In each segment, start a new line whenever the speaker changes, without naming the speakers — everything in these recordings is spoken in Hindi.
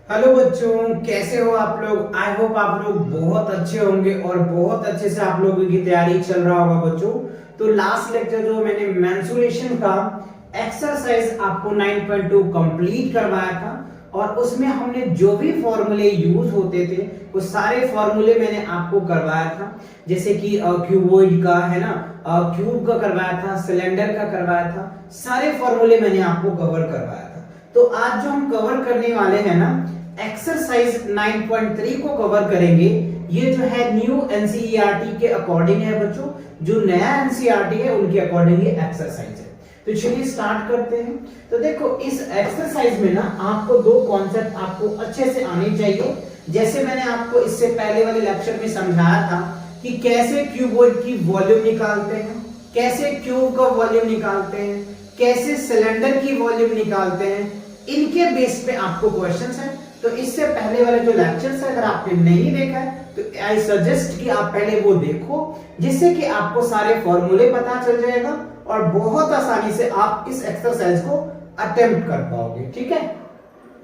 हेलो बच्चों, कैसे हो आप लोग। आई होप आप लोग बहुत अच्छे होंगे और बहुत अच्छे से आप लोगों की तैयारी चल रहा होगा बच्चों। तो लास्ट लेक्चर जो मैंने मेंसुरेशन का एक्सरसाइज आपको 9.2 कंप्लीट करवाया था और उसमें हमने जो भी फॉर्मूले यूज होते थे वो सारे फॉर्मूले मैंने आपको करवाया था। जैसे कि क्यूबॉइड का है ना, क्यूब का करवाया था, सिलेंडर का करवाया था, सारे फॉर्मूले मैंने आपको कवर करवाया था। तो आज जो हम कवर करने वाले हैं ना, एक्सरसाइज 9.3 को कवर करेंगे। ये जो है न्यू एनसीईआरटी के अकॉर्डिंग है बच्चों, जो नया एनसीईआरटी है उनके अकॉर्डिंग ये एक्सरसाइज है। तो चलिए स्टार्ट करते हैं। तो देखो इस एक्सरसाइज में ना आपको दो कॉन्सेप्ट आपको अच्छे से आने चाहिए। जैसे मैंने आपको इससे पहले वाले लेक्चर में समझाया था कि कैसे क्यूबॉइड की वॉल्यूम निकालते हैं, कैसे क्यूब का वॉल्यूम निकालते हैं, कैसे सिलेंडर की वॉल्यूम निकालते हैं, इनके बेस पे आपको क्वेश्चंस है। तो इससे पहले वाले जो लेक्चर्स है अगर आपने नहीं देखा है तो आई सजेस्ट कि आप पहले वो देखो, जिससे कि आपको सारे फॉर्मूले पता चल जाएगा और बहुत आसानी से आप इस एक्सरसाइज को अटेम्प्ट कर पाओगे। ठीक है,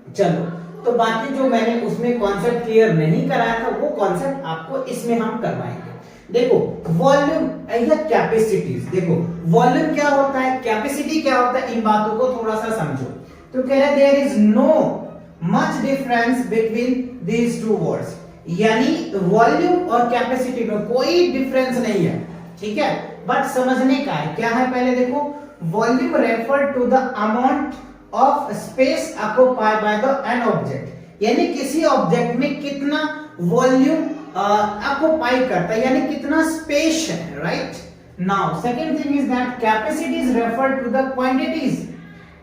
चलो। तो बाकी जो मैंने उसमें कॉन्सेप्ट क्लियर नहीं कराया था वो कॉन्सेप्ट आपको इसमें हम करवाएंगे। देखो वॉल्यूम या कैपेसिटीज, देखो वॉल्यूम क्या होता है, कैपेसिटी क्या होता है, इन बातों को थोड़ा सा समझो। तो कह रहे there is no much difference between these two words, यानी वॉल्यूम और कैपेसिटी में कोई डिफरेंस नहीं है। ठीक है, बट समझने का है क्या है। पहले देखो, volume refer to the amount of space occupied by the an object, यानी किसी ऑब्जेक्ट में कितना वॉल्यूम ऑक्युपाई करता है, यानी कितना स्पेस है। Right now second thing is that capacity is refer to the quantities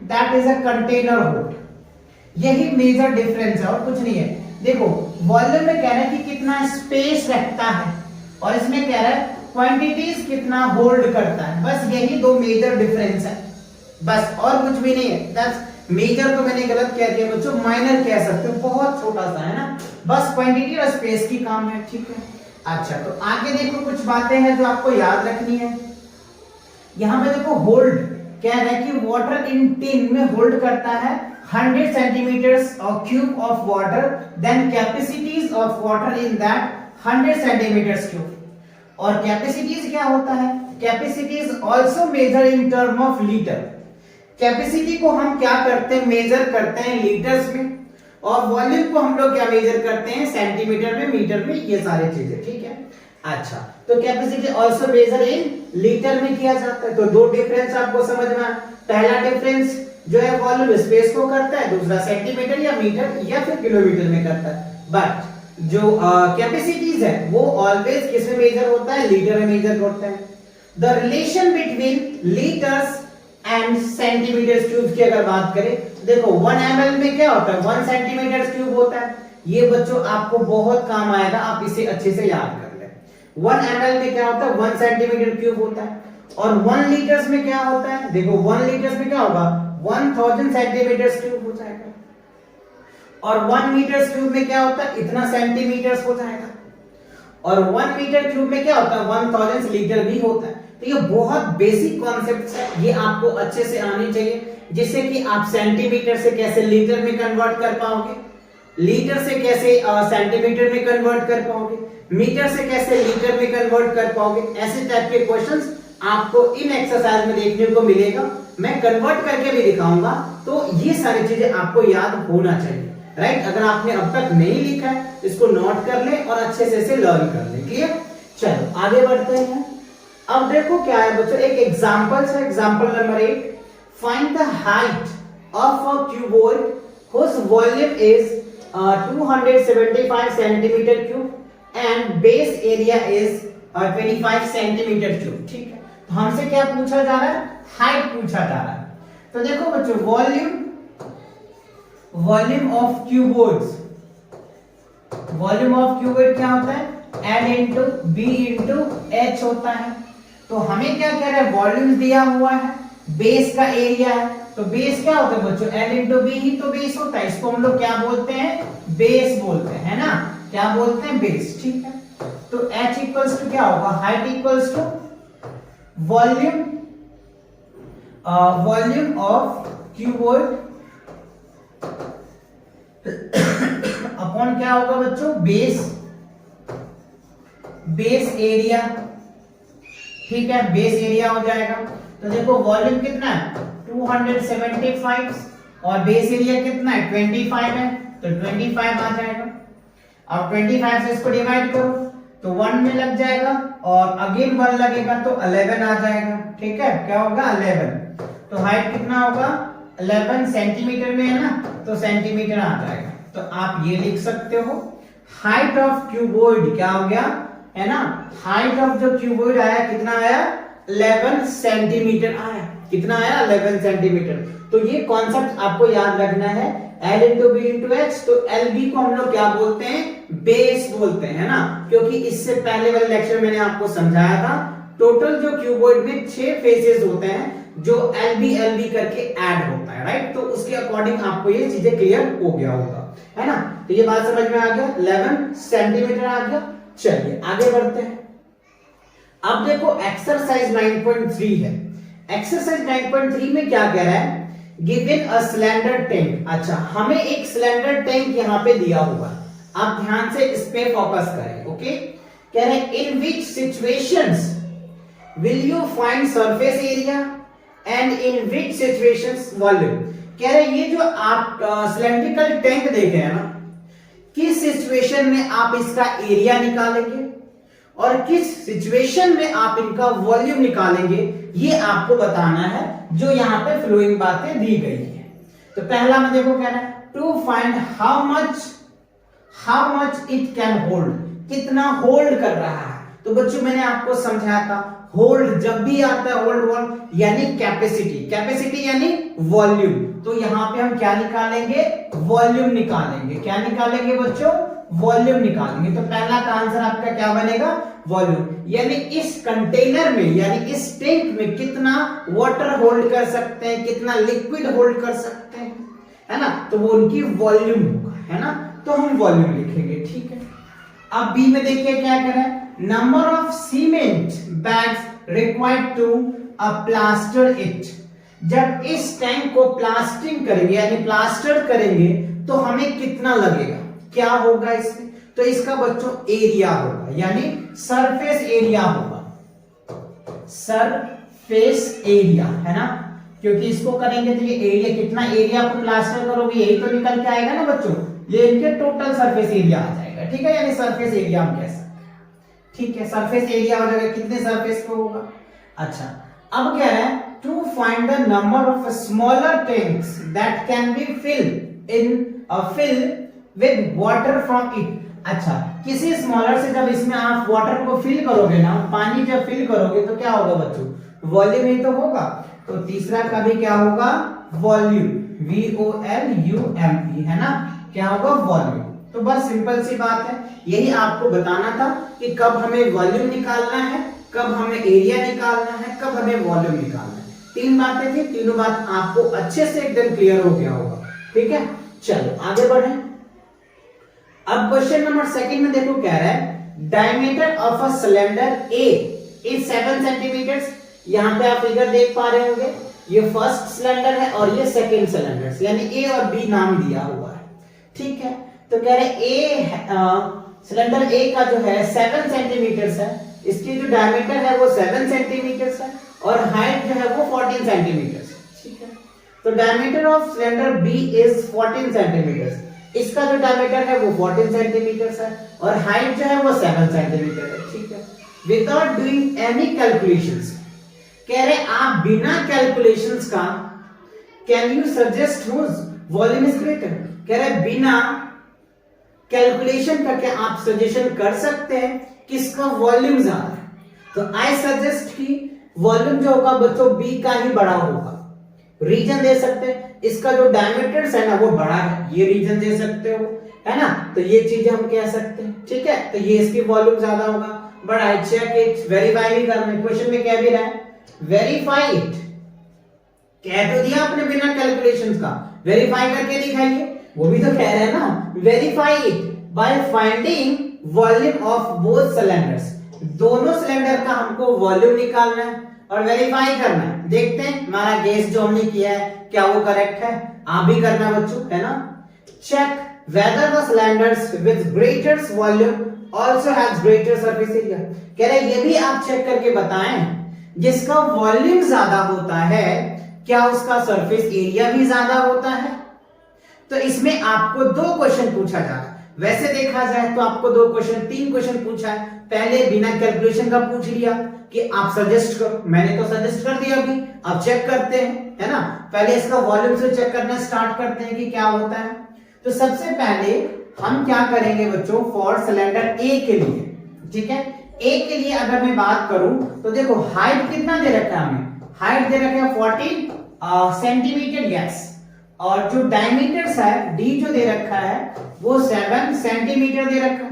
that is a container hold. यही मेजर डिफरेंस है और कुछ नहीं है। देखो वॉल्यूम में कह रहा है कि कितना स्पेस रखता है और इसमें कह रहा है क्वांटिटीज कितना होल्ड करता है। बस यही दो मेजर डिफरेंस है, बस और कुछ भी नहीं है। दैट्स मेजर तो मैंने गलत कह दिया बच्चों, माइनर कह सकते हो, बहुत छोटा सा है ना, बस क्वांटिटी और स्पेस की काम है। ठीक है, अच्छा तो आगे देखो कुछ बातें हैं जो आपको याद रखनी है। यहां पे देखो होल्ड कह रहा है कि वाटर इन टिन में होल्ड करता है 100 centimetres cube of water, then capacities of water in that 100 centimetres cube. और कैपेसिटीज क्या होता है, capacities also measure in term of litre. Capacity को हम क्या करते हैं, मेजर करते हैं लीटर्स में, और वॉल्यूम को हम लोग क्या मेजर करते हैं, सेंटीमीटर में, मीटर में, ये सारी चीजें। ठीक है, अच्छा तो capacity also measure in litre में किया जाता है। तो दो डिफरेंस आपको समझ में आया। पहला डिफरेंस जो है वॉल्यूम स्पेस को करता है, दूसरा सेंटीमीटर या मीटर या फिर किलोमीटर में करता है। बट जो कैपेसिटीज है वो ऑलवेज किस में मेजर होता है, लीटर में मेजर होता है। The relation between litres and centimetre cube की अगर बात करें, देखो 1 ml में क्या होता है, 1 सेंटीमीटर क्यूब होता है। ये बच्चों आपको बहुत काम आएगा, आप इसे अच्छे से याद कर ले। 1 ml में क्या होता है, 1 सेंटीमीटर क्यूब होता है। और 1 लीटर्स में क्या होता है, देखो 1 लीटर्स में क्या होगा, 1000 सेंटीमीटर क्यूब हो जाएगा। और 1 मीटर क्यूब में क्या होता है, इतना सेंटीमीटर हो जाएगा। और 1 मीटर क्यूब में क्या होता है, 1000 लीटर भी होता है। तो ये बहुत बेसिक कॉन्सेप्ट है, ये आपको अच्छे से आने चाहिए, जिससे कि आप सेंटीमीटर से कैसे लीटर में कन्वर्ट कर पाओगे, लीटर से कैसे सेंटीमीटर में कन्वर्ट कर पाओगे, मीटर से कैसे लीटर में कन्वर्ट कर पाओगे। ऐसे टाइप के क्वेश्चंस आपको इन एक्सरसाइज में देखने को मिलेगा। मैं कन्वर्ट करके भी दिखाऊंगा, तो ये सारी चीजें आपको याद होना चाहिए। राइट, अगर आपने अब तक नहीं लिखा है इसको नोट कर ले और अच्छे से इसे लर्न कर ले। क्लियर, चलो आगे बढ़ते हैं। अब देखो क्या है बच्चों, एक एग्जांपल है, example number 8। Find the height of a cuboid whose volume is 275 centimetre cube and base area is 25 centimetre cube. ठीक है, तो हमसे क्या पूछा जा रहा है, हाइट पूछा जा रहा है। तो देखो बच्चों volume of cuboids, volume of cuboid क्या होता है, L into B into H होता है। तो हमें क्या कह रहा है, वॉल्यूम दिया हुआ है, बेस का एरिया है। तो बेस क्या होता है बच्चों, L इंटू बी ही तो बेस होता है। इसको हम लोग क्या बोलते हैं, बेस बोलते हैं, है ना, क्या बोलते हैं, बेस। ठीक है, तो H इक्वल्स टू क्या होगा, height equals to volume of cuboid upon क्या होगा बच्चों, बेस एरिया। ठीक है, बेस एरिया हो जाएगा। तो देखो वॉल्यूम कितना है 275 और बेस एरिया कितना है 25 है, तो 25 आ जाएगा। अब 25 से इसको डिवाइड करो तो 1 में लग जाएगा और अगेन 1 लगेगा तो 11 आ जाएगा। ठीक है, क्या होगा 11। तो हाइट कितना होगा 11 सेंटीमीटर में है ना, तो सेंटीमीटर आ जाएगा। तो आप ये लिख सकते हो हाइट ऑफ क्यूबॉइड क्या हो गया है ना, हाइट ऑफ जो क्यूबॉइड आया कितना आया 11 सेंटीमीटर आया। कितना आया 11 सेंटीमीटर। तो ये कॉन्सेप्ट आपको याद रखना है, L into B into H. तो एल बी को हम लोग क्या बोलते हैं, बेस बोलते हैं ना, क्योंकि इससे पहले वाले लेक्चर मैंने आपको समझाया था टोटल जो क्यूबॉइड में 6 फेसेस होते हैं जो एल बी करके ऐड होता है, राइट। तो उसके अकॉर्डिंग आपको ये चीजें क्लियर हो गया होगा, है ना। तो ये बात समझ में आ गया, 11 सेंटीमीटर आ गया। चलिए आगे बढ़ते हैं। अब देखो एक्सरसाइज 9.3 है। एक्सरसाइज 9.3 में क्या कह रहा है, गिवन अ सिलेंडर टैंक। अच्छा, हमें एक सिलेंडर टैंक यहां पे दिया हुआ है, आप ध्यान से इस पे फोकस करें। ओके, कह रहे हैं in which situations will you find surface area and in which situations volume. कह रहे हैं ये जो आप सिलेंड्रिकल टैंक देखे हैं ना, किस सिचुएशन में आप इसका एरिया निकालेंगे और किस सिचुएशन में आप इनका वॉल्यूम निकालेंगे, ये आपको बताना है, जो यहाँ पे फ्लोइंग बातें दी गई है। तो पहला में देखो क्या है, to find how much it can hold, कितना होल्ड कर रहा है। तो बच्चों मैंने आपको समझाया था होल्ड जब भी आता है होल्ड यानी कैपेसिटी यानी वॉल्यूम। तो यहां पे हम क्या निकालेंगे, वॉल्यूम निकालेंगे। क्या निकालेंगे बच्चों, वॉल्यूम निकालेंगे। तो पहला का आंसर आपका क्या बनेगा, वॉल्यूम। यानी इस कंटेनर में यानी इस टैंक में कितना वाटर होल्ड कर सकते हैं, कितना लिक्विड होल्ड कर सकते हैं, है ना। तो वो उनकी वॉल्यूम होगा, है ना। तो हम वॉल्यूम लिखेंगे, ठीक है। अब बी में देखिए क्या कर रहा है, number of cement bags required to plaster it. जब इस टैंक को प्लास्टिंग करेंगे यानी प्लास्टर करेंगे तो हमें कितना लगेगा, क्या होगा इसमें। तो इसका बच्चों एरिया होगा यानी सरफेस एरिया होगा, सरफेस एरिया, है ना। क्योंकि इसको करेंगे तो ये एरिया, कितना एरिया को प्लास्टर करोगे यही तो निकल के आएगा ना बच्चों, ये इनके टोटल सरफेस एरिया आ जाएगा। ठीक है, यानी सरफेस एरिया हम कह सकते हैं। ठीक है, सरफेस एरिया हो जाएगा, कितने सरफेस पे होगा। अच्छा, अब कह रहे हैं to find the number of smaller tanks that can be fill with water from it. अच्छा, किसी स्मॉलर से जब इसमें आप वाटर को फिल करोगे ना, पानी जब फिल करोगे तो क्या होगा बच्चों, वॉल्यूम ही तो होगा। तो तीसरा का भी क्या होगा, वॉल्यूम, VOLUME, है ना, क्या होगा वॉल्यूम। तो बस सिंपल सी बात है, यही आपको बताना था कि कब हमें वॉल्यूम निकालना है, कब हमें एरिया निकालना है, कब हमें वॉल्यूम निकालना है। 3 बातें थी, तीनों बात आपको अच्छे से एकदम क्लियर हो गया होगा। ठीक है, चलो आगे बढ़े। अब क्वेश्चन नंबर 2 में देखो क्या रहा है, diameter of a cylinder A is 7 centimetre. यहां पे आप फिगर देख पा रहे होंगे, ये फर्स्ट सिलेंडर है और ये सेकंड सिलेंडर, यानी A और B नाम दिया हुआ है। ठीक है, तो कह रहे सिलेंडर A का जो है 7 सेंटीमीटर है, इसकी जो डायमीटर है वो 7 सेंटीमीटर है और हाइट जो है वो 14 सेंटीमीटर है। ठीक है, तो diameter of cylinder B is 14 centimetre. इसका जो डायमीटर है वो 14 सेंटीमीटर है और हाइट जो है वो 7 सेंटीमीटर है। ठीक है, विदाउट डूइंग एनी कैलकुलेशंस, कह रहे आप बिना कैलकुलेशंस का can you suggest whose volume is greater. कह रहे बिना कैलकुलेशन करके आप सजेशन कर सकते हैं किसका वॉल्यूम ज्यादा है। तो आई सजेस्ट कि वॉल्यूम जो होगा बच्चों बी का ही बड़ा होगा। रीजन दे सकते हैं, इसका जो डायमीटर है ना वो बड़ा है, ये रीजन दे सकते हो, है ना। तो ये चीज हम कह सकते हैं। ठीक है, तो ये इसकी वॉल्यूम ज्यादा होगा, बड़ा है। चेक इट, वेरीफाई भी करना है, क्वेश्चन में कह भी रहा है वेरीफाई इट। कह तो दिया आपने बिना कैलकुलेशंस का, वेरीफाई करके दिखाइए, वो भी तो कह रहे हैं ना, verify it by finding volume of both cylinders. दोनों सिलेंडर का हमको वॉल्यूम निकालना है और वेरीफाई करना है। देखते हैं हमारा गेस जो हमने किया है क्या वो करेक्ट है, आप भी करना बच्चों, है ना। Check whether the cylinders with greater volume also has greater surface area। कह रहे ये भी आप चेक करके बताएं जिसका वॉल्यूम ज्यादा होता है क्या उसका सरफेस एरिया भी ज्यादा होता है। तो इसमें आपको दो क्वेश्चन पूछा जा रहा है। वैसे देखा जाए तो आपको दो क्वेश्चन, तीन क्वेश्चन पूछा है। पहले बिना कैलकुलेशन का पूछ लिया कि आप सजेस्ट करो, मैंने तो सजेस्ट कर दिया अभी, अब चेक करते हैं, है ना। पहले इसका वॉल्यूम से चेक करना स्टार्ट करते हैं कि क्या होता है। तो सबसे पहले हम क्या करेंगे बच्चों, फॉर सिलेंडर ए के लिए, ठीक है, ए के लिए अगर मैं बात करूं तो देखो हाइट कितना दे रखा है हमें, हाइट दे रखा है 14 सेंटीमीटर गैस, और जो डायमीटर्स है डी जो दे रखा है वो 7 सेंटीमीटर दे रखा है।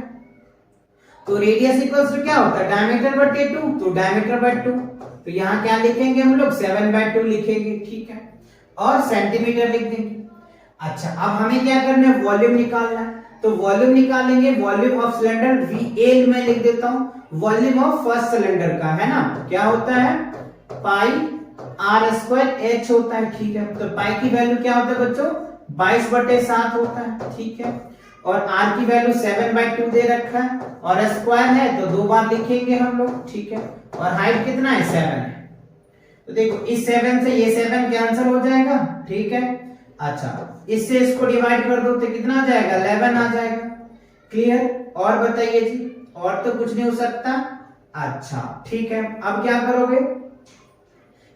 तो रेडियस इक्वल्स टू क्या होता है, डायमीटर बटे 2, तो डायमीटर बाय 2, तो यहाँ क्या लिखेंगे हम लोग 7/2 लिखेंगे, ठीक है, और सेंटीमीटर लिख देंगे। अच्छा अब हमें क्या करना है, वॉल्यूम निकालना है। तो वॉल्यूम निकालेंगे, वॉल्यूम ऑफ सिलेंडर VL में लिख देता हूं, वॉल्यूम ऑफ फर्स्ट सिलेंडर का, है ना, क्या होता है पाई r²h होता है, ठीक है। तो पाई की वैल्यू क्या होता है बच्चों, 22/7 होता है, ठीक है, और r की वैल्यू 7/2 दे रखा है, और स्क्वायर है तो दो बार लिखेंगे हम लोग, ठीक है, और हाइट कितना है 7 है। तो देखो इस 7 से ये 7 कैंसिल हो जाएगा, ठीक है। अच्छा इससे इसको डिवाइड कर दो तो कितना आ जाएगा, 11 आ जाएगा। क्लियर, और बताइए जी, और तो कुछ नहीं हो सकता। अच्छा ठीक है, अब क्या करोगे,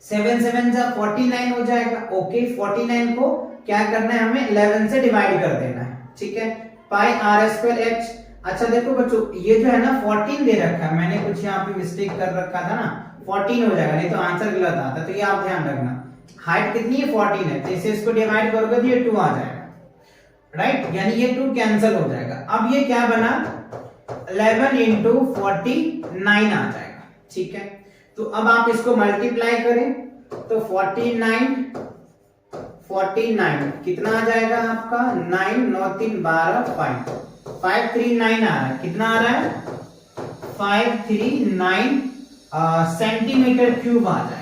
7 7 जा 49 हो जाएगा। ओके 49 को क्या करना है हमें 11 से डिवाइड कर देना है, ठीक है, पाई r²h। अच्छा देखो बच्चों ये जो है ना 14 दे रखा है, मैंने कुछ यहाँ पे मिस्टेक कर रखा था ना, 14 हो जाएगा, नहीं तो आंसर गलत आता, तो ये आप ध्यान रखना। हाइट कितनी है 14 है, तो इसे इसको डिवाइड करोगे तो ये 2 आ जाएगा, राइट, यानी ये 2 कैंसिल हो जाएगा। अब ये क्या बना 11 into 49 आ जाएगा, ठीक है। तो अब आप इसको मल्टीप्लाई करें तो 49 कितना आ जाएगा आपका 9 9 3 12 539 आ रहा है, कितना आ रहा है 539 सेंटीमीटर क्यूब आ जाएगा।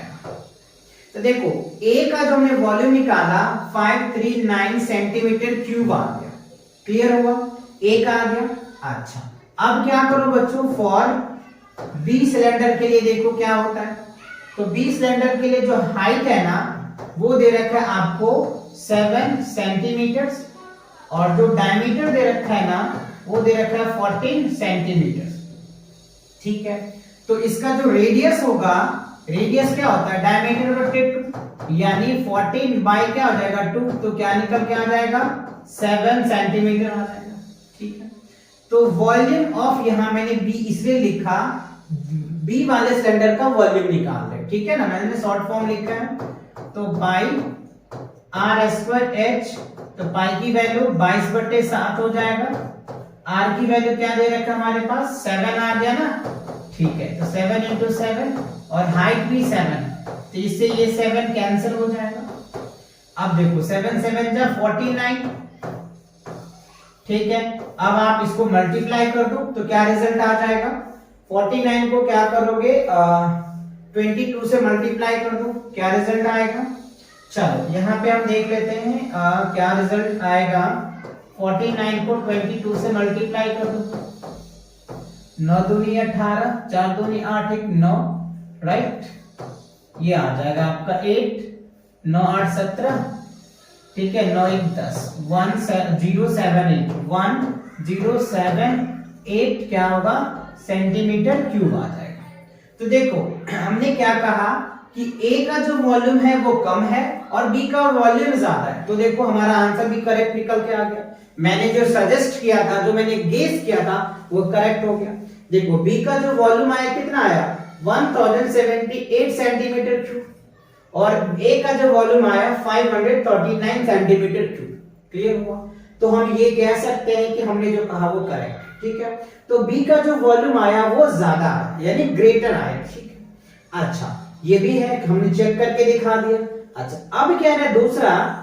तो देखो ए का जो हमने वॉल्यूम निकाला 539 सेंटीमीटर क्यूब आ गया। क्लियर हुआ, ए का आ गया। अच्छा अब क्या करो बच्चों, फॉर बी सिलेंडर के लिए देखो क्या होता है। तो बी सिलेंडर के लिए जो हाइट है ना वो दे रखा है आपको 7 सेंटीमीटर, और जो डायमीटर दे रखा है ना वो दे रखा है 14 सेंटीमीटर, ठीक है। तो इसका जो रेडियस होगा, रेडियस क्या होता है डायमीटर बटे 2, यानी 14 बाई क्या हो जाएगा 2, तो क्या निकल के आ जाएगा 7 सेंटीमीटर आ जाएगा, ठीक है। तो वॉल्यूम ऑफ, यहां मैंने बी इसलिए लिखा, बी वाले सिलेंडर का वॉल्यूम निकाल रहे, ठीक है ना, मैंने शॉर्ट फॉर्म लिखा है। तो बाई r²h, तो पाई की वैल्यू 22/7 हो जाएगा, r की वैल्यू क्या दे रखा हमारे पास 7 आ गया ना, ठीक है। तो 7 into 7, और हाइट भी 7, तो इससे ये 7 कैंसिल हो जाएगा। अब देखो 7 7 जा 49, ठीक है। अब आप इसको मल्टीप्लाई कर दो तो क्या रिजल्ट आ जाएगा, 49 को क्या करोगे 22 से मल्टीप्लाई कर दो, क्या रिजल्ट आएगा। चलो यहाँ पे हम देख लेते हैं क्या रिजल्ट आएगा। 49 को 22 से मल्टीप्लाई कर दो, 9 दूनी 18, 4 दूनी 8, 1 9, राइट, ये आ जाएगा आपका 8, 9 8 17, ठीक है, 9 1 10, 1078 1078 क्या होगा सेंटीमीटर क्यूब आ जाएगा। तो देखो हमने क्या कहा कि ए का जो वॉल्यूम है वो कम है और बी का वॉल्यूम ज्यादा है, तो देखो हमारा आंसर भी करेक्ट निकल के आ गया। मैंने जो सजेस्ट किया था, जो मैंने गेस किया था वो करेक्ट हो गया। देखो बी का जो वॉल्यूम आया कितना आया 1078 सेंटीमीटर क्यूब, और ए का जो वॉल्यूम आया 539 सेंटीमीटर क्यूब। क्लियर हुआ, तो हम ये कह सकते हैं कि हमने जो कहा वो करेक्ट, ठीक है। तो बी का जो वॉल्यूम आया वो ज्यादा यानी ग्रेटर आया, ठीक है। अच्छा ये भी है, हमने चेक करके दिखा दिया। अच्छा अब क्या है दूसरा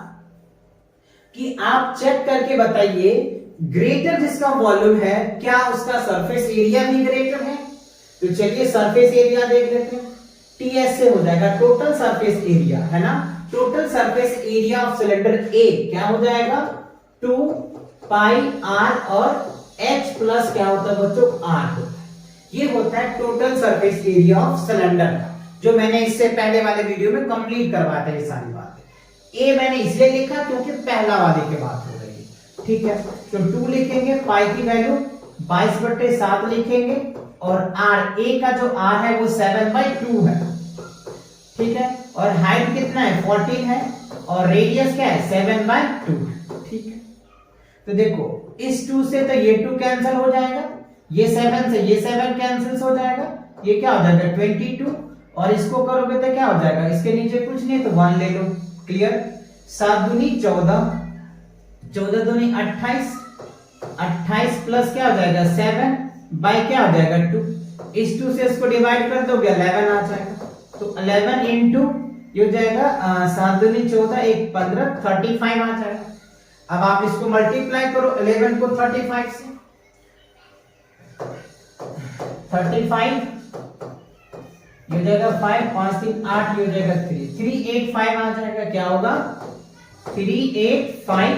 कि आप चेक करके बताइए ग्रेटर जिसका वॉल्यूम है क्या उसका सरफेस एरिया भी ग्रेटर है। तो चलिए सरफेस एरिया देख लेते हैं, टीएस से हो जाएगा टोटल सरफेस एरिया, है ना। Total surface area of cylinder ए क्या हो जाएगा 2 पाई आर और h प्लस क्या होता है बच्चों, आर होता है। ये होता है total surface area of cylinder का, जो मैंने इससे पहले वाले वीडियो में कंप्लीट करवाया था ये सारी बातें। ए मैंने इसलिए लिखा क्योंकि पहला वाले की बात हो रही है, ठीक है। तो 2 लिखेंगे, पाई की वैल्यू 22/7 लिखेंगे, और आर, ए का जो आर है वो 7/2 है, ठीक है। और हाइट कितना है, 14 है, और रेडियस क्या है, 7/2, ठीक है। तो देखो इस 2 से तो ये 2 कैंसिल हो जाएगा, ये 7 से ये 7 कैंसिल हो जाएगा, ये क्या हो जाएगा 22, और इसको करोगे तो क्या हो जाएगा, इसके नीचे कुछ नहीं तो 1 ले लो, क्लियर। 7 दूनी 14, 14 दूनी 28, 28 प्लस क्या हो जाएगा 7 बाय क्या हो जाएगा 2, इस 2 से इसको डिवाइड कर दोगे 11 आ जाएगा, तो 11 इंटू ये हो जाएगा 7 दूनी 14, 1 15, 35 आ जाएगा। अब आप इसको मल्टीप्लाई करो 11 को 35 से, 35 ये हो जाएगा 5, 5 3 8, ये हो जाएगा 385 आ जाएगा, क्या होगा 385,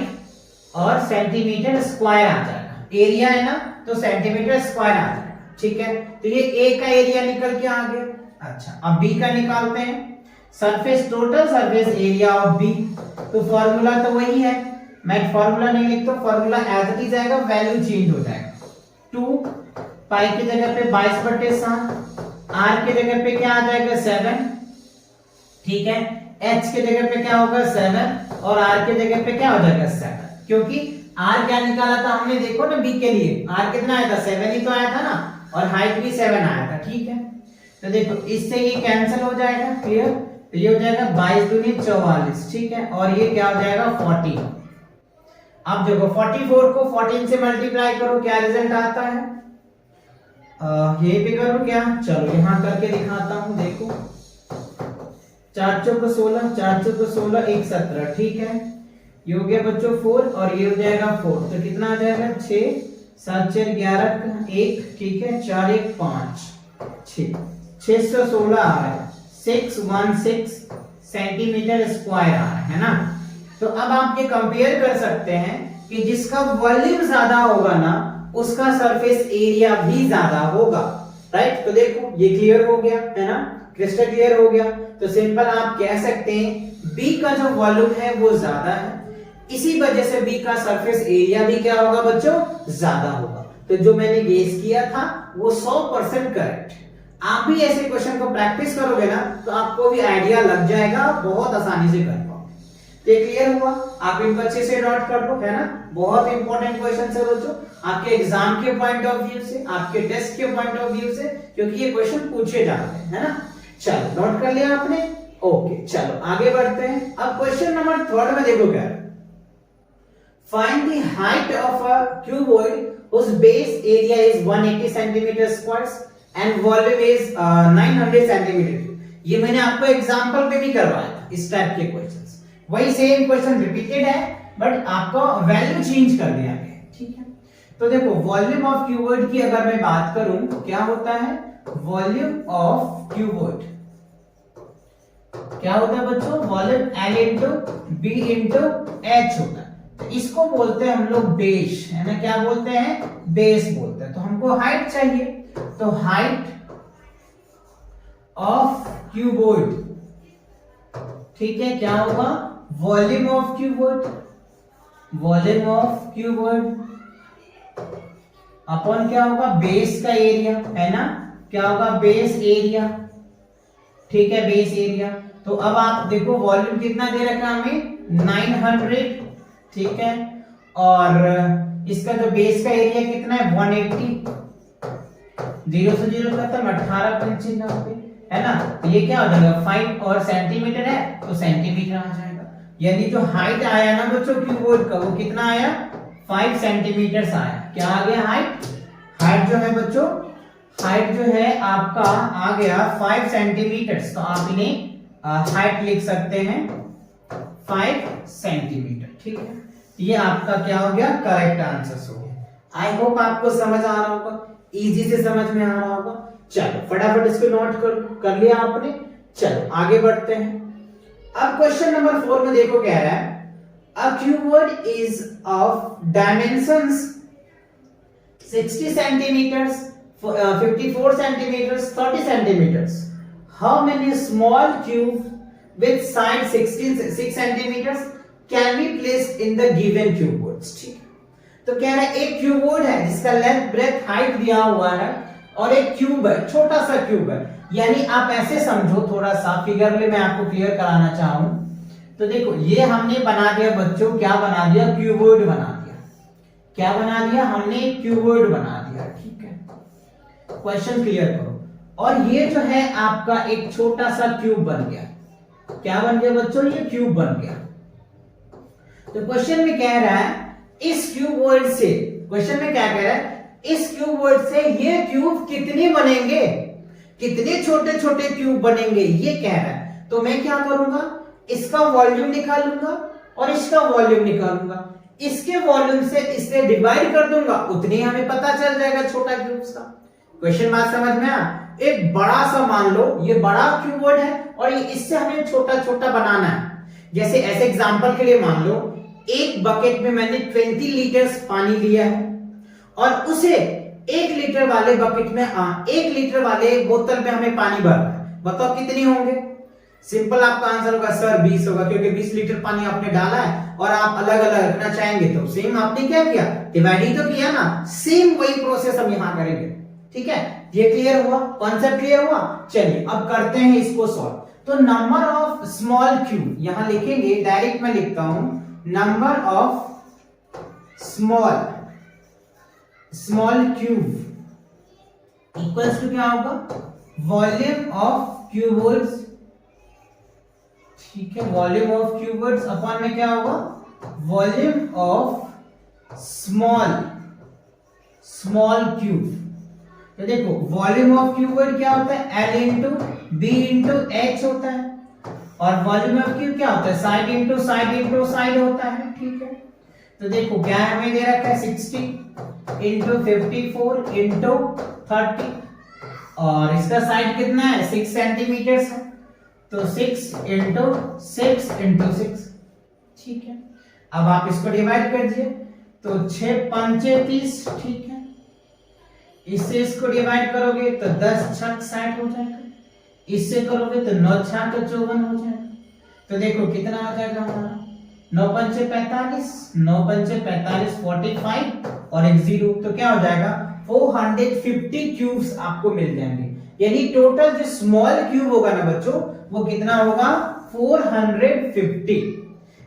और सेंटीमीटर स्क्वायर आ जाएगा, एरिया है ना तो सेंटीमीटर स्क्वायर आ जाएगा, ठीक है। तो ये ए का एरिया निकल के आ गया। अच्छा अब बी का निकालते हैं, surface total surface area of B, तो फॉर्मूला तो वही है, मैं फॉर्मूला नहीं लिखता, फॉर्मूला एज इट इज आएगा, वैल्यू चेंज हो जाएगा, 2 पाई की जगह पे 22/7, आर की जगह पे क्या आ जाएगा 7, ठीक है, एच की जगह पे क्या होगा 7, और आर की जगह पे क्या हो जाएगा 7, क्योंकि आर क्या निकाला था हमने, देखो ना बी के लिए आर कितना आया था 7 ही तो आया था ना, और हाइट भी 7 आया था, ठीक है। तो देखो इससे ये कैंसिल हो जाएगा, क्लियर। तो ये हो जाएगा 22 दूनी 44, ठीक है, और ये क्या हो जाएगा 40। अब देखो 44 को 14 से मल्टीप्लाई करो, क्या रिजल्ट आता है, ये पे करो क्या, चलो यहां करके दिखाता हूं, देखो 4 चौक 16, 4 चौक 16, 1 17, ठीक है। ये हो गया बच्चों 4, और ये हो जाएगा 4, तो कितना आ जाएगा 6, 7 4 11, 1, ठीक है, 4 1 5, 6, 616 आ रहा है, 616 सेंटीमीटर स्क्वायर आ रहा है ना। तो अब आप ये कंपेयर कर सकते हैं कि जिसका वॉल्यूम ज्यादा होगा ना उसका सरफेस एरिया भी ज्यादा होगा, राइट। तो देखो ये क्लियर हो गया है ना, क्रिस्टल क्लियर हो गया। तो सिंपल आप कह सकते हैं बी का जो वॉल्यूम है वो ज्यादा है, इसी वजह से बी का सरफेस एरिया भी क्या होगा बच्चों, ज्यादा होगा। तो जो मैंने गेस किया था वो 100% करेक्ट। आप भी ऐसे क्वेश्चन को प्रैक्टिस करोगे ना तो आपको भी आइडिया लग जाएगा, बहुत आसानी से कर पाओगे। ये क्लियर हुआ, आप इनको अच्छे से नोट कर दो, है ना। बहुत इंपॉर्टेंट क्वेश्चन है बच्चों, आपके एग्जाम के पॉइंट ऑफ व्यू से, आपके टेस्ट के पॉइंट ऑफ व्यू से, क्योंकि ये क्वेश्चन पूछे जाते हैं, है ना। चलो नोट कर लिया आपने, ओके। चलो आगे बढ़ते हैं। अब क्वेश्चन नंबर 3 में देखो क्या है, find the height of a cuboid whose base area is 180 centimeter squares and volume is 900 centimeter। ये मैंने आपको एग्जांपल पे भी करवाया था, इस टाइप के क्वेश्चंस, वही सेम क्वेश्चन रिपीटेड है बट आपको वैल्यू चेंज कर दिया गया है, ठीक है। तो देखो वॉल्यूम ऑफ क्यूबॉइड की अगर मैं बात करूं तो क्या होता है, वॉल्यूम ऑफ क्यूबॉइड क्या होता है बच्चों, volume L into B into H होता है। तो इसको बोलते हैं हम लोग बेस, है ना, क्या बोलते हैं, बेस बोलते हैं। तो हमको हाइट चाहिए, तो हाइट ऑफ क्यूबॉइड, ठीक है, क्या होगा, volume of cuboid, volume of cuboid upon क्या होगा, बेस का एरिया, है ना, क्या होगा, बेस एरिया, ठीक है, बेस एरिया। तो अब आप देखो वॉल्यूम कितना दे रखा है हमें 900, ठीक है, और इसका जो बेस का एरिया कितना है 180, 0 से 0 खत्म, 18 पंचे 90, है ना। तो ये क्या हो जाएगा 5, और सेंटीमीटर है तो सेंटीमीटर आ जाएगा। यानी जो हाइट आया ना बच्चों क्यूबॉइड का वो कितना आया, 5 सेंटीमीटर आया। क्या आ गया हाइट, हाइट जो है बच्चों, हाइट जो है आपका आ गया 5 सेंटीमीटर। तो आप इन्हें हाइट लिख सकते हैं 5 सेंटीमीटर, ठीक है। ये आपका क्या हो गया, करेक्ट आंसर हो गया। आई होप आपको समझ आ रहा होगा, इजी से समझ में आ रहा होगा। चलो फटाफट इसको नोट कर लिया आपने। चलो आगे बढ़ते हैं। अब क्वेश्चन नंबर 4 में देखो कह रहा है, A cuboid is of dimensions 60 centimeters, 54 centimeters, 30 centimeters. How many small cubes with side 6 centimeters can be placed in the given cuboids? ठीक है, तो कह रहा है एक क्यूबोइड है जिसका लेंथ ब्रेथ हाइट दिया हुआ है और एक क्यूब है, छोटा सा क्यूब है, यानी आप ऐसे समझो, थोड़ा सा फिगरली मैं आपको क्लियर कराना चाहूं तो देखो ये हमने बना दिया बच्चों, क्या बना दिया, क्यूबोइड बना दिया। क्या बना दिया हमने, क्यूबोइड बना दिया। ठीक है, क्वेश्चन क्लियर करो। और ये जो है आपका एक छोटा सा क्यूब बन गया। क्या बन गया बच्चों, ये क्यूब बन गया। तो क्वेश्चन में कह रहा है इस क्यूबोइड से, क्वेश्चन में क्या कह रहा है, इस क्यूबोइड से ये क्यूब कितने बनेंगे, कितने छोटे छोटे क्यूब बनेंगे, ये कह रहा है। तो मैं क्या करूंगा, इसका वॉल्यूम निकालूंगा और इसका वॉल्यूम निकालूंगा, इसके वॉल्यूम से इससे डिवाइड कर दूंगा, उतनी हमें पता चल जाएगा छोटा क्यूब का। क्वेश्चन बात समझ में आ, एक बड़ा सा मान लो ये बड़ा क्यूबोइड है और ये इससे हमें छोटा छोटा बनाना है। जैसे ऐसे एग्जांपल के लिए मान लो एक बकेट में मैंने 20 लीटर्स पानी लिया है और उसे 1 लीटर वाले बकेट में 1 लीटर वाले बोतल में हमें पानी भरना है। बताओ कितनी होंगे। सिंपल आपका आंसर होगा सर 20 होगा, क्योंकि 20 लीटर पानी आपने डाला है और आप अलग अलग रखना चाहेंगे तो सेम आपने क्या किया, डिवाइड ही तो किया ना। सेम वही प्रोसेस हम यहां करेंगे। ठीक है, ये क्लियर हुआ, कॉन्सेप्ट क्लियर हुआ। चलिए अब करते हैं इसको सॉल्व। तो नंबर ऑफ स्मॉल क्यूब यहां लिखेंगे, डायरेक्ट मैं लिखता हूं, number of small cube equals to क्या होगा, वॉल्यूम ऑफ क्यूबोइड्स। ठीक है, वॉल्यूम ऑफ क्यूबोइड्स अपॉन में क्या होगा, वॉल्यूम ऑफ स्मॉल क्यूब। तो देखो वॉल्यूम ऑफ क्यूबोइड क्या होता है, L into B into H होता है, और वॉल्यूम ऑफ क्यूब क्या होता है, साइड इंटू साइड होता है। ठीक है, तो देखो क्या हमें दे रखा है 60 इंटू 54 इंटू 30 और इसका साइड कितना है 6 सेंटीमीटर है, तो 6 इंटू 6। ठीक है, अब आप इसको डिवाइड कर दीजिए तो 6 पंचे 30। ठीक है, इससे इसको डिवाइड करोगे तो 10 छक 60 हो जाएगा, इससे करोगे तो 9 छक 54 हो जाएगा। तो देखो कितना आ जाएगा हमारा, 9 पंचे 45, 9 पंचे 45 45 और एक 0, तो क्या हो जाएगा 450 क्यूब्स आपको मिल जाएंगे। यानी टोटल जो स्मॉल क्यूब होगा ना बच्चों वो कितना होगा 450।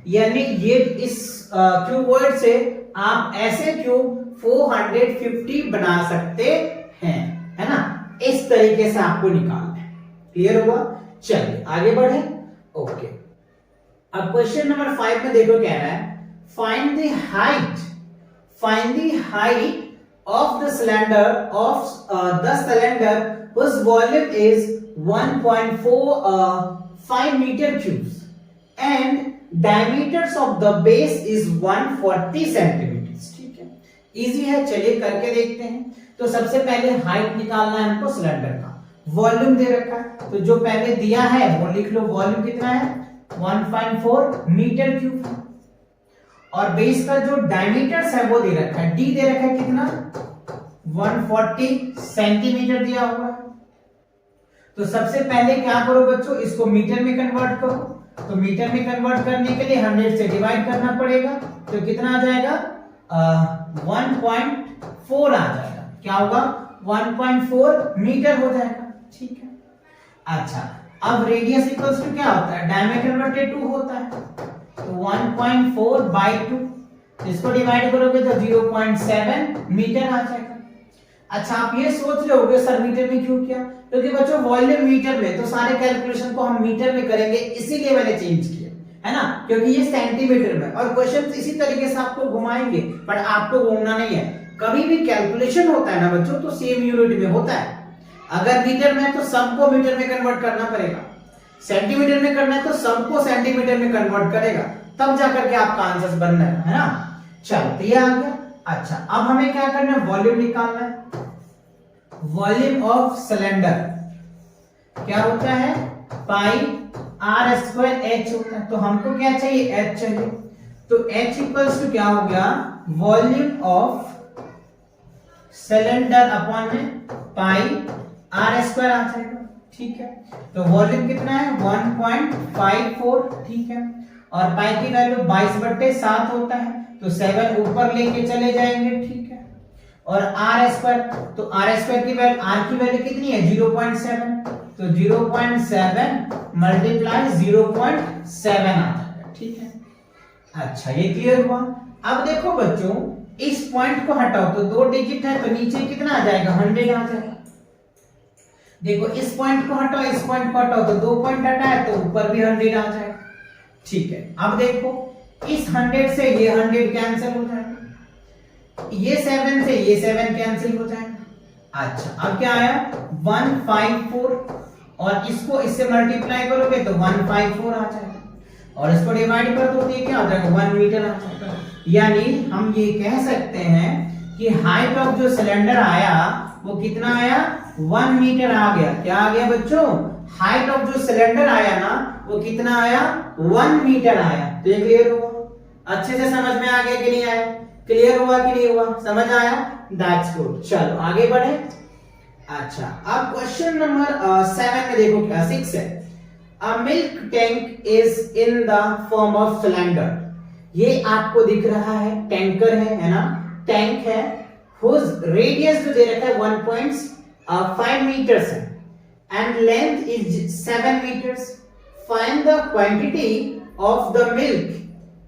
यानी ये इस क्यूबोइड से आप ऐसे क्यूब 450 बना सकते हैं, है ना। इस तरीके से आपको निकालना है। क्लियर हुआ, चलिए आगे बढ़े। ओके, अब क्वेश्चन नंबर 5 में देखो कह रहा है find the height of the cylinder whose volume is 1.45 meter cubes and diameters of the base is 140 centimeters। ठीक है, इजी है, चलिए करके देखते हैं। तो सबसे पहले हाइट निकालना है हमको सिलेंडर का, वॉल्यूम दे रखा है तो जो पहले दिया है वो लिख लो, वॉल्यूम कितना है 1.4 मीटर क्यूब, और बेस का जो डायमीटर्स है वो दे रखा है, डी दे रखा है कितना 140 सेंटीमीटर दिया हुआ है। तो सबसे पहले क्या करो बच्चों, इसको मीटर में कन्वर्ट करो। तो मीटर में कन्वर्ट करने के लिए 100 से डिवाइड करना पड़ेगा, तो कितना आ जाएगा 1.4 आ जाएगा। क्या होगा 1.4 मीटर हो जाएगा। ठीक है, अच्छा अब रेडियस इक्वल्स टू क्या होता है, डायमीटर बटे 2 होता है, तो 1.4/2, इसको डिवाइड करोगे तो 0.7 मीटर आ जाएगा। अच्छा आप ये सोच रहे होगे सर मीटर में क्यों किया, क्योंकि बच्चों वॉल्यूम मीटर में, तो सारे कैलकुलेशन को हम मीटर में करेंगे, इसीलिए मैंने चेंज किया, है ना, क्योंकि ये सेंटीमीटर में, और क्वेश्चन इसी तरीके से आपको घुमाएंगे, पर आपको घूमना नहीं है। कभी भी कैलकुलेशन होता है ना बच्चों तो सेम यूनिट में होता है। अगर मीटर में तो सबको मीटर में कन्वर्ट करना पड़ेगा, सेंटीमीटर में करना है तो सबको सेंटीमीटर में कन्वर्ट करेगा, तब जाकर के आपका आंसर बनना है ना। चलो तो ये आ गया। अच्छा अब हमें क्या करना है, वॉल्यूम निकालना है। वॉल्यूम ऑफ सिलेंडर क्या होता है, पाई r² h होता है, तो हमको क्या चाहिए h चाहिए, तो H इक्वल्स टू क्या हो गया, वॉल्यूम ऑफ सिलेंडर अपॉन में पाई आर स्क्वायर आ जाएगा। ठीक है, तो वॉल्यूम कितना है 1.54। ठीक है, और पाई की वैल्यू 22/7 होता है, तो 7 ऊपर लेके चले जाएंगे। ठीक है, और आर स्क्वायर, तो आर स्क्वायर की वैल्यू, आर की वैल्यू कितनी है 0.7, तो 0.7 मल्टीप्लाई 0.7 आ जाएगा। ठीक है, अच्छा ये क्लियर हुआ। अब देखो बच्चों, इस पॉइंट को हटाओ तो 2 डिजिट है, तो नीचे कितना आ जाएगा 100 आ जाएगा। देखो इस पॉइंट को हटाओ, इस पॉइंट को हटाओ तो 2 पॉइंट हटा है, तो ऊपर भी 100 आ जाएगा। ठीक है, अब देखो इस 100 से ये 100 कैंसिल हो जाएगा, ये 7 से ये 7 कैंसिल हो जाएगा। अच्छा, अब क्या आया 154, और इसको इससे मल्टीप्लाई करोगे तो 154 आ जाएगा, और इसको डिवाइड कर दो तो ये क्या हो जाएगा 1 मीटर आ जाएगा। यानी हम ये कह सकते हैं कि हाइट ऑफ जो सिलेंडर आया वो कितना आया 1 मीटर आ गया। क्या आ गया बच्चों, हाइट ऑफ जो सिलेंडर आया ना वो कितना आया 1 मीटर आया। तो ये क्लियर हुआ, अच्छे से समझ में आ गया कि नहीं आया, क्लियर हुआ कि नहीं हुआ, समझ आया, दैट्स गुड। चलो आगे बढ़े। अच्छा, अब क्वेश्चन नंबर 7 में देखो क्या 6 है, a milk tank is in the form of cylinder. ये आपको दिख रहा है टैंकर है ना, टैंक है, whose रेडियस जो दे रखा है 1.5 मीटर्स है and length is 7 meters. Find the quantity of the milk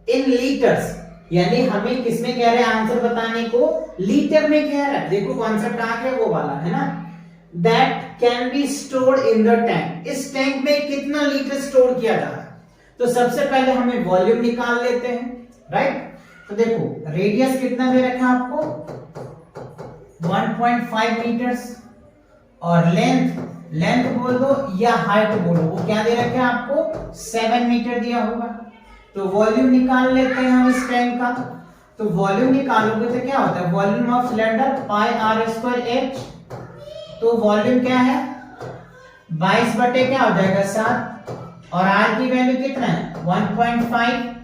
in liters. यानी हमें किसमें कह रहे हैं आंसर बताने को, लीटर में कह रहा है। देखो कॉन्सेप्ट आ गया वो वाला है ना, that can be stored in the tank. इस टैंक में कितना लीटर स्टोर किया जा रहा है, तो सबसे पहले हमें वॉल्यूम निकाल लेते हैं, राइट। तो देखो रेडियस कितना दे रखा है आपको 1.5 मीटर्स, और लेंथ बोल दो या हाइट बोलो, वो क्या दे रखा है आपको 7 मीटर दिया होगा। तो वॉल्यूम निकाल लेते हैं हम इस टैंक का। तो वॉल्यूम निकालोगे तो क्या होता है, volume of cylinder pi R square H. तो वॉल्यूम क्या है 22 बटे क्या हो जाएगा 7, और आर की वैल्यू कितना है 1.5,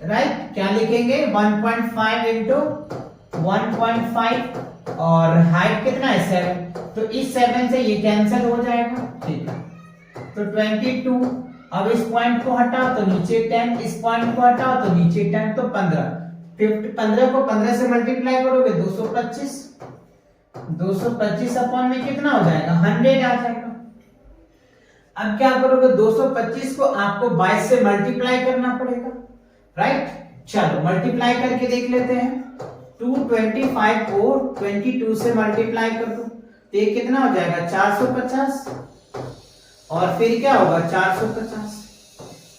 राइट। क्या लिखेंगे 1.5 इंटू 1.5, और हाइट कितना है 7, तो इस 7 से ये कैंसिल हो जाएगा। ठीक है, तो 22। अब इस पॉइंट को हटाओ तो नीचे 10, इस पॉइंट को हटाओ तो नीचे 10, तो 15। 15 को 15 से मल्टीप्लाई करोगे 225, 225 अपॉन में कितना हो जाएगा 100 आ जाएगा। अब क्या करोगे 225 को आपको 22 से मल्टीप्लाई करना पड़ेगा, राइट। चलो मल्टीप्लाई करके देख लेते हैं। 225 को 22 से मल्टीप्लाई कर दो तो ये कितना हो जाएगा 450, और फिर क्या होगा 450,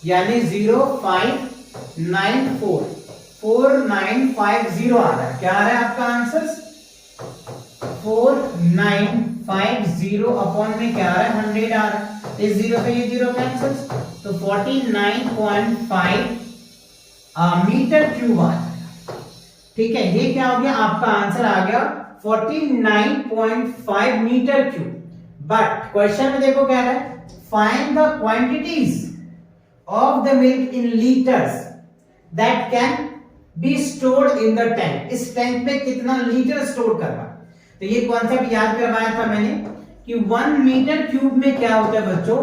यानी 0.4950 आ रहा है। क्या आ रहा है आपका आंसर 4950 अपॉन में क्या आ रहा है 100 आ रहा है। इस 0 से ये 0 कैंसिल, तो 49.5 मीटर क्यूब आ जाएगा। ठीक है, ये क्या हो गया आपका आंसर आ गया 49.5 मीटर क्यूब। बट क्वेश्चन में देखो क्या है, find the quantities of the milk in litres that can be stored in the tank. इस टैंक में कितना लीटर स्टोर करना। तो ये कॉन्सेप्ट याद करवाया था मैंने कि 1 मीटर क्यूब में क्या होता है बच्चों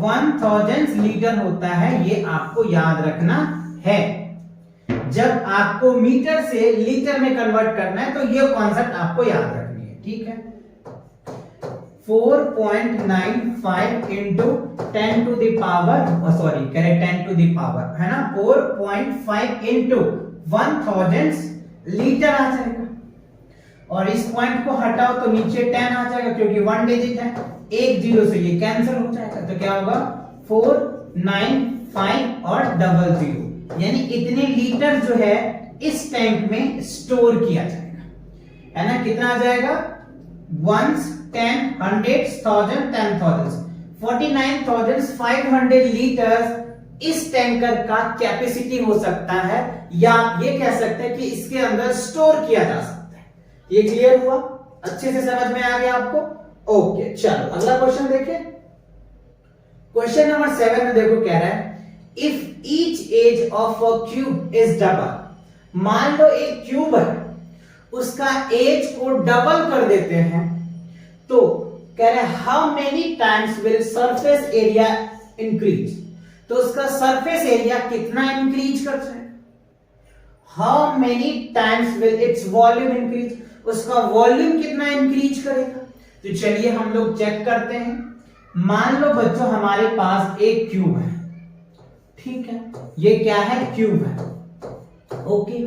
1000 लीटर होता है। ये आपको याद रखना है। जब आपको मीटर से लीटर में कन्वर्ट करना है तो ये कॉन्सेप्ट आपको याद रखनी है, ठीक है। 4.95 into 10 to the power, sorry correct 10 to the power है ना, 4.5 इंटू 1000 लीटर आ जाएगा। और इस पॉइंट को हटाओ तो नीचे 10 आ जाएगा क्योंकि 1 डिजिट है, एक जीरो से ये कैंसिल हो जाएगा। तो क्या होगा 495 और 00, यानी इतने लीटर जो है इस टैंक में स्टोर किया जाएगा, है ना। कितना आ जाएगा 1 10 100 1000 10,000 49,500 लीटर इस टैंकर का कैपेसिटी हो सकता है, या आप ये कह सकते हैं कि इसके अंदर स्टोर किया जा सकता है। ये क्लियर हुआ, अच्छे से समझ में आ गया आपको। ओके चलो अगला क्वेश्चन देखें। क्वेश्चन नंबर 7 में देखो कह रहा है if each edge of a cube is double, मान लो एक क्यूब है, उसका एज को डबल कर देते हैं, तो कह रहे हैं how many times will surface area increase, तो उसका सरफेस एरिया कितना इंक्रीज कर जाए, how many times will its volume increase, उसका वॉल्यूम कितना इंक्रीज करेगा। तो चलिए हम लोग चेक करते हैं। मान लो बच्चों हमारे पास एक क्यूब है, ठीक है, ये क्या है, क्यूब है, ओके।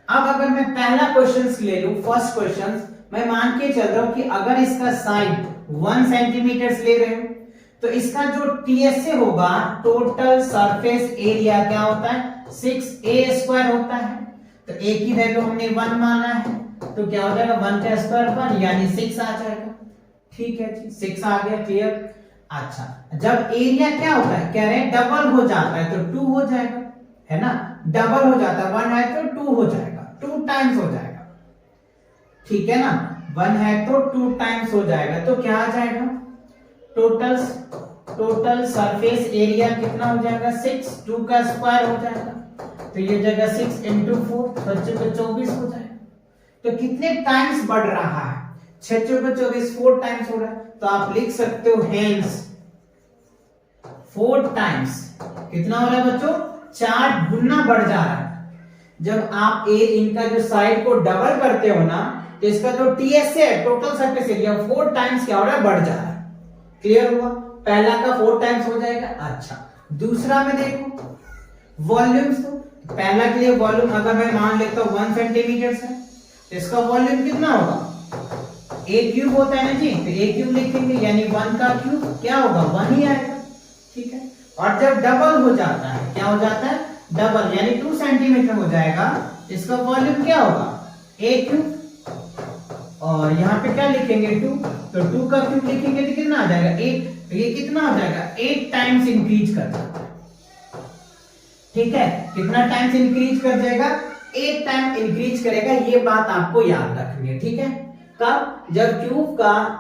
अब अगर मैं पहला क्वेश्चन ले लूं, फर्स्ट क्वेश्चन, मैं मान के चल रहा हूं कि अगर इसका साइड 1 सेंटीमीटर ले रहे हो, तो इसका जो टीएसए होगा, टोटल सरफेस एरिया क्या होता है, 6a² होता है। तो a की वैल्यू हमने 1 माना है, तो क्या हो जाएगा 1 का स्क्वायर 1 यानी 6 आ जाएगा। ठीक है जी, 6 आ गया, क्लियर। अच्छा, जब एरिया क्या होता है, कह रहे हैं डबल हो जाता है तो 2 हो जाएगा, है ना, डबल हो जाता है, 1 है तो 2 हो जाएगा, 2 टाइम्स हो जाएगा, ठीक है ना, 1 है तो 2 टाइम्स हो जाएगा, तो क्या आ जाएगा, टोटल सरफेस एरिया कितना हो जाएगा, 6, 2 का स्क्वायर हो जाएगा, तो ये जगह 6 into 4, 6 पे 24 हो जाएगा। तो कितने टाइम्स बढ़ रहा है, 6 पे 24, 4 टाइम्स हो रहा है, तो आप लिख सकते हो हेंस 4 टाइम्स, कितना हो रहा है बच्चों, 4 गुना बढ़ जा रहा है। जब आप इनका जो साइड को डबल करते हो ना, तो इसका जो टीएसए है, टोटल सरफेस एरिया, 4 टाइम्स क्या हो रहा है, बढ़ जा रहा है। क्लियर हुआ, पहला का 4 टाइम्स हो जाएगा। अच्छा, दूसरा में देखो वॉल्यूम्स, तो पहला के लिए वॉल्यूम अगर मैं मान लेता हूं 1 सेंटीमीटर है, तो इसका वॉल्यूम कितना होगा, a क्यूब होता है ना जी, तो a क्यूब लिखेंगे, यानी 1 का क्यूब क्या होगा, 1 ही आएगा, ठीक है। और जब डबल हो जाता है, क्या हो जाता है, डबल, यानी 2 सेंटीमीटर हो जाएगा, इसका वॉल्यूम क्या होगा, a क्यूब, और यहाँ पे क्या लिखेंगे 2, तो 2 का क्यूब लिखेंगे तो कितना आ जाएगा 8, तो ये कितना हो जाएगा 8 टाइम्स इंक्रीज कर जाता है, ठीक है, कितना टाइम्स इंक्रीज कर जाएगा, 8 टाइम इंक्रीज करेगा, ये बात आपको याद रखनी है, ठीक है। कब, जब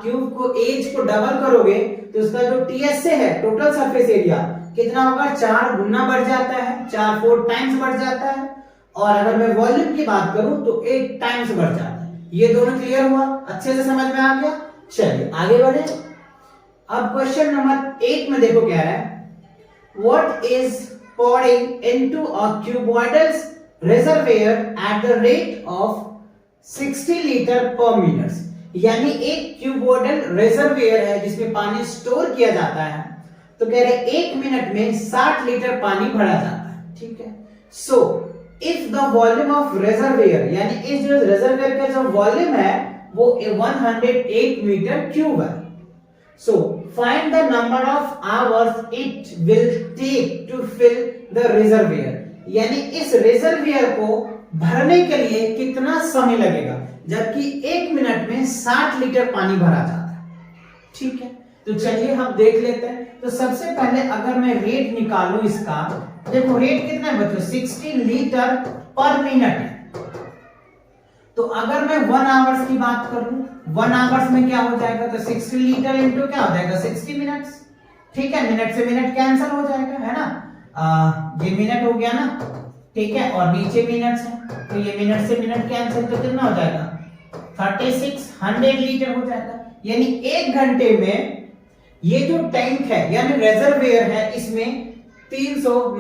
क्यूब को एज को डबल करोगे, तो उसका जो टीएसए है, टोटल सरफेस एरिया, कितना होगा, 4 गुना बढ़ जाता है, 4 टाइम्स बढ़ जाता है, और अगर मैं वॉल्यूम की बात करूं तो 8 टाइम्स बढ़ जाता है। ये दोनों क्लियर हुआ, अच्छे से समझ में आ गया। चलिए आगे बढ़े। अब क्वेश्चन नंबर 8 में देखो क्या है, what is pouring into a cuboidal reservoir at the rate of 60 litre पर मिनट, यानी एक क्यूबोइडल रिजर्वियर है जिसमें पानी स्टोर किया जाता है, तो कह रहे 1 मिनट में 60 लीटर पानी भरा जाता है, ठीक है। So if the volume of reservoir, यानी इस जो रिजर्वियर का जो वॉल्यूम है वो 108 मीटर क्यूब है, सो find the number of hours it will take to fill the reservoir, यानी इस रिजर्वियर को भरने के लिए कितना समय लगेगा, जबकि 1 मिनट में 60 लीटर पानी भरा जाता है, ठीक है। तो चलिए हम देख लेते हैं। तो सबसे पहले अगर मैं रेट निकालूं इसका, देखो रेट कितना है बच्चों, 60 लीटर पर मिनट है। तो अगर मैं 1 आवर्स की बात करूं, 1 आवर्स में क्या हो जाएगा, तो 60 लीटर इंटू क्या हो जाएगा 60 मिनट्स, ठीक है, मिनट से मिनट कैंसिल हो जाएगा, है ना, ये मिनट हो गया ना, ठीक है, और नीचे मिनट्स है, तो ये मिनट से मिनट कैंसिल, तो कितना हो जाएगा 3600 लीटर हो जाएगा। यानी 1 घंटे में ये जो टैंक है यानी रिजर्वियर है, इसमें 3600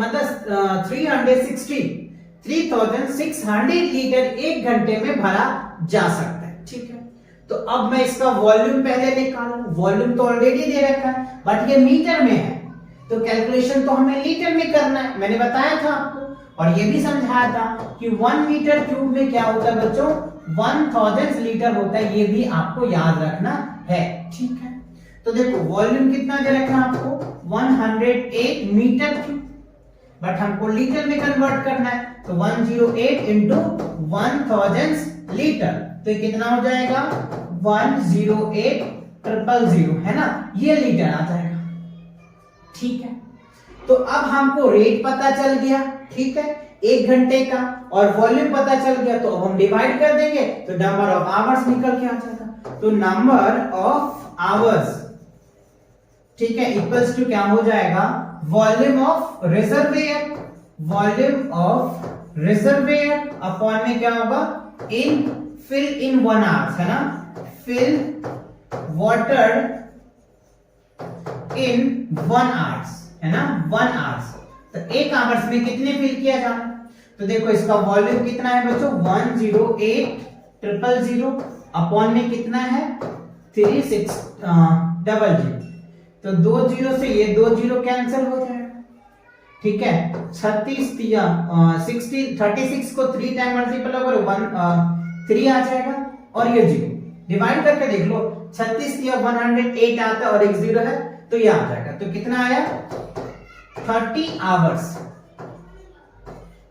लीटर 1 घंटे में भरा जा सकता है, ठीक है। तो अब मैं इसका वॉल्यूम पहले निकालूं, वॉल्यूम तो ऑलरेडी दे रखा है, बट ये मीटर में है, तो कैलकुलेशन तो हमें लीटर में करना है, मैंने बताया था आपको, और ये भी समझाया था कि 1 मीटर क्यूब में क्या होता है बच्चों, 1000 लीटर होता है, ये भी आपको याद रखना है, ठीक है। तो देखो वॉल्यूम कितना दे रखा है आपको, 108 मीटर क्यूब, बट हमको लीटर में कन्वर्ट करना है, तो 108 इंटू 1000 लीटर, तो कितना हो जाएगा 108,000, है ना, ये लीटर आ जाएगा, ठीक है। तो अब हमको रेट पता चल गया, ठीक है, 1 घंटे का, और वॉल्यूम पता चल गया, तो अब हम डिवाइड कर देंगे तो नंबर ऑफ आवर्स निकल के आ जाएगा। तो नंबर ऑफ आवर्स, ठीक है, इक्वल्स टू क्या हो जाएगा volume of reservoir, volume of reservoir upon में क्या होगा, इन फिल इन 1 आवर्स, है ना, फिल वाटर इन 1 आवर्स, है ना, 1 आवर्स। तो 1 आवर्स में कितने फिल किया जाना, तो देखो इसका वॉल्यूम कितना है बच्चों 108,000 अपॉन में कितना है 3600, तो 2 जीरो से ये 2 जीरो कैंसिल हो जाएगा, ठीक है। 36 को 3 टाइम मल्टीपल करो 3 आ जाएगा, और ये 0 डिवाइड करके देख लो, 36 108 आता है और एक 0 है तो ये आ जाएगा, तो कितना आया 30 आवर्स,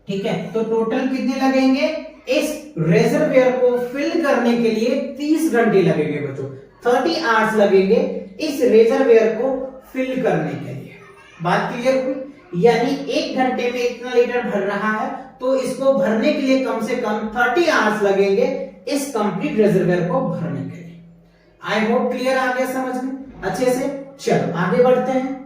ठीक है। तो टोटल कितने लगेंगे, इस रिजर्वेयर को फिल करने के लिए 30 घंटे लगेंगे बच्चों, 30 आवर्स लगेंगे इस रिजर्वेयर को फिल करने के लिए। बात क्लियर हुई, यानी 1 घंटे में इतना लीटर भर रहा है तो इसको भरने के लिए कम से कम 30 आवर्स लगेंगे इस कंप्लीट रिजर्वेयर को भरने के लिए। आई होप क्लियर आ गया समझ में अच्छे से। चलो आगे बढ़ते हैं।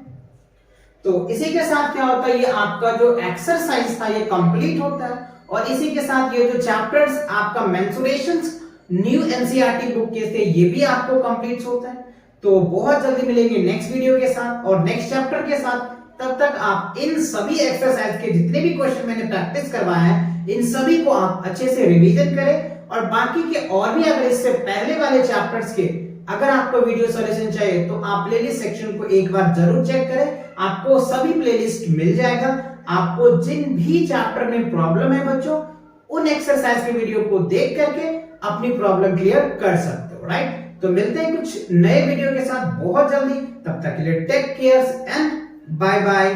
तो इसी के साथ क्या होता है, ये आपका जो एक्सरसाइज था ये कंप्लीट होता है, और इसी के साथ ये जो चैप्टर्स आपका मेंसुरेशंस न्यू एनसीईआरटी बुक के थे ये भी आपको कंप्लीट होता है। तो बहुत जल्दी मिलेंगे नेक्स्ट वीडियो के साथ और नेक्स्ट चैप्टर के साथ। तब तक आप इन सभी एक्सरसाइज के जितने भी क्वेश्चन मैंने प्रैक्टिस करवाया है इन सभी को आप अच्छे से रिवीजन करें, और बाकी के और भी अगर इससे पहले वाले चैप्टर्स के अगर आपको वीडियो सॉल्यूशन चाहिए तो आप प्लेलिस्ट सेक्शन को एक बार जरूर चेक करें, आपको सभी प्लेलिस्ट मिल जाएगा। आपको जिन भी चैप्टर में प्रॉब्लम है बच्चों उन एक्सरसाइज के वीडियो को देख करके अपनी प्रॉब्लम क्लियर कर सकते हो, राइट। तो मिलते हैं कुछ नए वीडियो के साथ बहुत जल्दी, तब तक के लिए take care and bye bye.